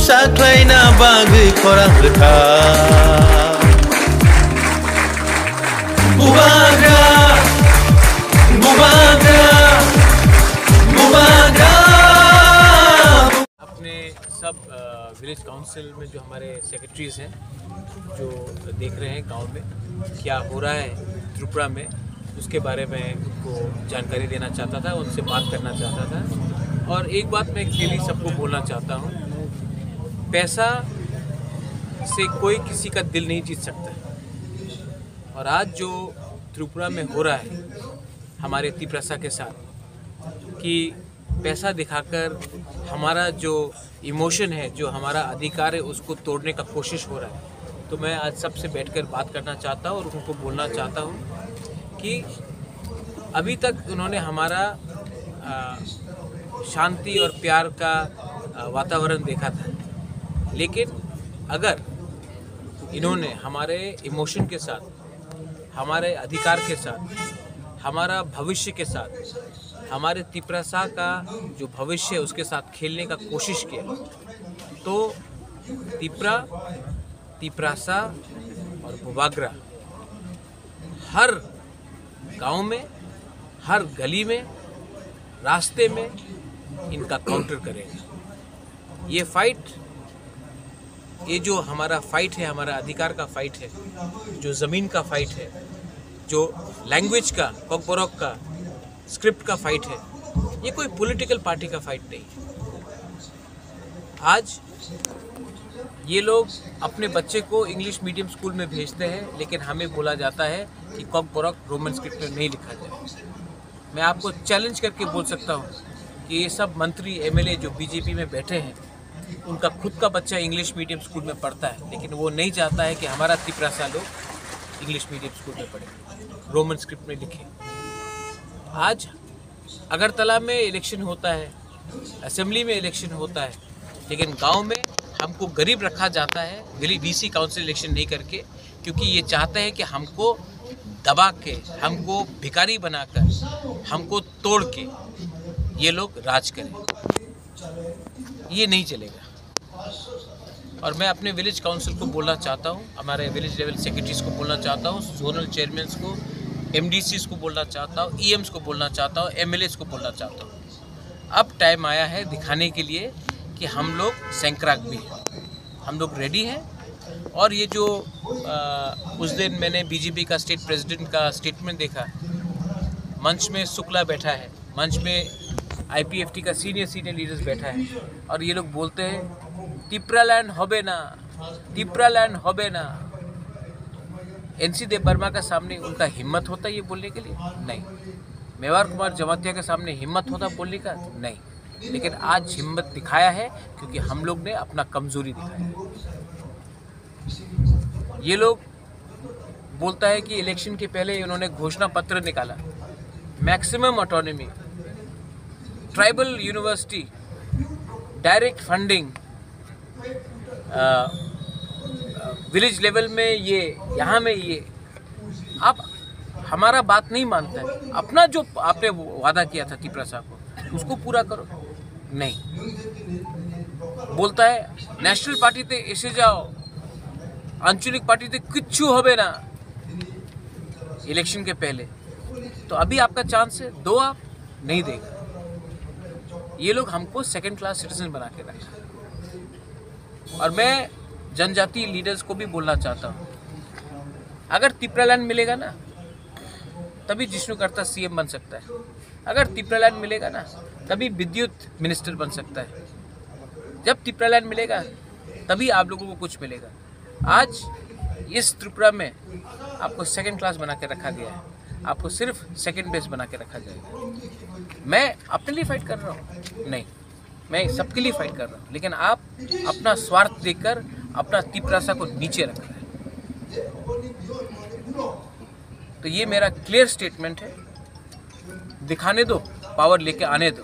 साख्लायना बागै खरां रोखा बुबाग्रा बुबाग्रा बुबाग्रा। अपने सब विलेज काउंसिल में जो हमारे सेक्रेटरीज हैं जो देख रहे हैं गांव में क्या हो रहा है त्रिपुरा में, उसके बारे में उनको जानकारी देना चाहता था, उनसे बात करना चाहता था। और एक बात मैं क्लियरली सबको बोलना चाहता हूँ, पैसा से कोई किसी का दिल नहीं जीत सकता। और आज जो त्रिपुरा में हो रहा है हमारे तिप्रसा के साथ कि पैसा दिखाकर हमारा जो इमोशन है, जो हमारा अधिकार है, उसको तोड़ने का कोशिश हो रहा है। तो मैं आज सबसे बैठकर बात करना चाहता हूँ और उनको बोलना चाहता हूँ कि अभी तक उन्होंने हमारा शांति और प्यार का वातावरण देखा था, लेकिन अगर इन्होंने हमारे इमोशन के साथ, हमारे अधिकार के साथ, हमारा भविष्य के साथ, हमारे तिप्रसा का जो भविष्य है उसके साथ खेलने का कोशिश किया, तो तिप्रसा और बुबाग्रा हर गांव में, हर गली में, रास्ते में इनका काउंटर करेंगे। ये फाइट, ये जो हमारा फाइट है, हमारा अधिकार का फाइट है, जो ज़मीन का फाइट है, जो लैंग्वेज का, कॉकबोरॉक का, स्क्रिप्ट का फाइट है, ये कोई पॉलिटिकल पार्टी का फाइट नहीं। आज ये लोग अपने बच्चे को इंग्लिश मीडियम स्कूल में भेजते हैं, लेकिन हमें बोला जाता है कि कॉकबोरॉक रोमन स्क्रिप्ट में नहीं लिखा जाए। मैं आपको चैलेंज करके बोल सकता हूँ कि ये सब मंत्री एमएलए जो बीजेपी में बैठे हैं, उनका खुद का बच्चा इंग्लिश मीडियम स्कूल में पढ़ता है, लेकिन वो नहीं चाहता है कि हमारा तिप्रसा लोग इंग्लिश मीडियम स्कूल में पढ़े, रोमन स्क्रिप्ट में लिखे। आज अगरतला में इलेक्शन होता है, असेंबली में इलेक्शन होता है, लेकिन गांव में हमको गरीब रखा जाता है, बीसी काउंसिल इलेक्शन नहीं करके, क्योंकि ये चाहते हैं कि हमको दबा के, हमको भिखारी बनाकर, हमको तोड़ के ये लोग राज करें। ये नहीं चलेगा। और मैं अपने विलेज काउंसिल को बोलना चाहता हूँ, हमारे विलेज लेवल सेक्रेटरीज को बोलना चाहता हूँ, जोनल चेयरमैन को, एमडीसीज को बोलना चाहता हूँ, ईएम्स को बोलना चाहता हूँ, एमएलएस को बोलना चाहता हूँ। अब टाइम आया है दिखाने के लिए कि हम लोग सैंक्राक भी हैं, हम लोग रेडी हैं। और ये जो उस दिन मैंने बीजेपी का स्टेट प्रेसिडेंट का स्टेटमेंट देखा, मंच में शुक्ला बैठा है, मंच में आईपीएफटी का सीनियर लीडर्स बैठा है, और ये लोग बोलते हैं तिप्रालैंड होबे ना, तिप्रालैंड होबे ना। एनसी देव वर्मा का सामने उनका हिम्मत होता ये बोलने के लिए? नहीं। मेवार कुमार जमातिया के सामने हिम्मत होता बोलने का? नहीं। लेकिन आज हिम्मत दिखाया है क्योंकि हम लोग ने अपना कमजोरी दिखाया। ये लोग बोलता है कि इलेक्शन के पहले उन्होंने घोषणा पत्र निकाला, maximum autonomy, tribal university, direct funding, village level में ये, यहाँ में ये। आप हमारा बात नहीं मानता है, अपना जो आपने वादा किया था तिप्रसा को उसको पूरा करो। नहीं, बोलता है नेशनल पार्टी ते एसे जाओ, आंचलिक पार्टी ते किच्छु होबे ना इलेक्शन के पहले। तो अभी आपका चांस है, दो आप नहीं देगा। ये लोग हमको सेकंड क्लास सिटीजन बना के रखा। और मैं जनजाति लीडर्स को भी बोलना चाहता हूँ, अगर तिप्रालैंड मिलेगा ना तभी जिष्णु करता सीएम बन सकता है, अगर तिप्रालैंड मिलेगा ना तभी विद्युत मिनिस्टर बन सकता है, जब तिप्रालैंड मिलेगा तभी आप लोगों को कुछ मिलेगा। आज इस त्रिपुरा में आपको सेकंड क्लास बना के रखा गया है, आपको सिर्फ सेकंड बेस बना के रखा जाएगा। मैं अपने लिए फाइट कर रहा हूँ? नहीं, मैं सबके लिए फाइट कर रहा हूँ, लेकिन आप अपना स्वार्थ देखकर अपना तिप्रसा को नीचे रख रहे हैं। तो ये मेरा क्लियर स्टेटमेंट है, दिखाने दो, पावर लेके आने दो।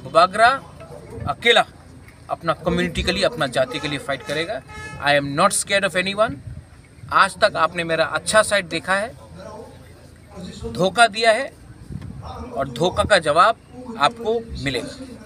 बुबाग्रा अकेला अपना कम्युनिटी के लिए, अपना जाति के लिए फाइट करेगा। I am not scared of anyone. आज तक आपने मेरा अच्छा साइड देखा है, धोखा दिया है और धोखा का जवाब आपको मिलेगा।